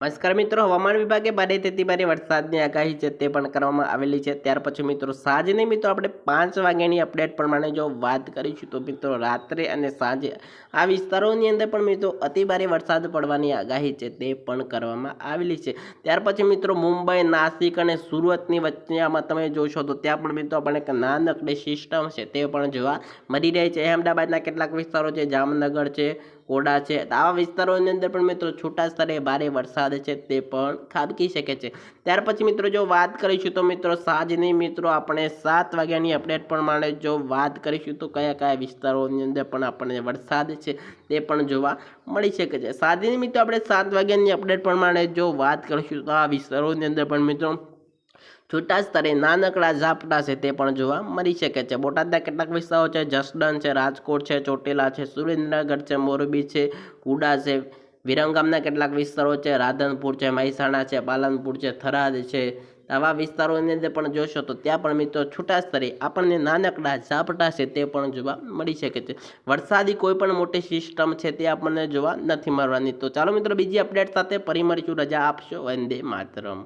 નમસ્કાર મિત્રો, હવામાન વિભાગે ભારેથી ભારે વરસાદની આગાહી છે તે પણ કરવામાં આવેલી છે। ત્યાર પછી મિત્રો સાંજની મિત્રો આપણે 5 વાગ્યાની અપડેટ પ્રમાણે જો વાત કરીશું તો મિત્રો રાત્રે અને સાંજે આ વિસ્તારોની અંદર પણ મિત્રો અતિ ભારે વરસાદ પડવાની આગાહી છે તે પણ કરવામાં આવેલી છે। ત્યાર પછી મિત્રો મુંબઈ, નાસિક અને સુરતની વચ્ચે આમાં તમે જોશો તો ત્યાં પણ મિત્રો આપણને એક નાનકડી સિસ્ટમ છે તે પણ જોવા મળી રહી છે। અહેમદાબાદના કેટલાક વિસ્તારો છે, જામનગર છે, કોડા છે, આવા વિસ્તારોની અંદર પણ મિત્રો છૂટા સ્તરે ભારે વરસાદ છે તે પણ ખાબકી શકે છે। ત્યાર પછી મિત્રો જો વાત કરીશું તો મિત્રો સાંજની મિત્રો આપણે 7 વાગ્યાની અપડેટ પ્રમાણે જો વાત કરીશું તો કયા કયા વિસ્તારોની અંદર પણ આપણને વરસાદ છે તે પણ જોવા મળી શકે છે। સાંજની મિત્રો આપણે 7 વાગ્યાની અપડેટ પ્રમાણે જો વાત કરીશું તો આ વિસ્તારોની અંદર પણ મિત્રો છૂટા સ્તરે નાનકડા ઝાપટા છે તે પણ જોવા મળી શકે છે। બોટાદના કેટલાક વિસ્તારો છે, જસદણ છે, રાજકોટ છે, ચોટીલા છે, સુરેન્દ્રનગર છે, મોરબી છે, કુડા છે, વિરમગામના કેટલાક વિસ્તારો છે, રાધનપુર છે, મહેસાણા છે, પાલનપુર છે, થરાદ છે, આવા વિસ્તારોની અંદર પણ જોશો તો ત્યાં પણ મિત્રો છૂટા સ્તરે આપણને નાનકડા ઝાપટા છે તે પણ જોવા મળી શકે છે। વરસાદી કોઈ પણ મોટી સિસ્ટમ છે તે આપણને જોવા નથી મળવાની। તો ચાલો મિત્રો બીજી અપડેટ સાથે ફરી મળીશું, રજા આપશો, વંદે માતરમ।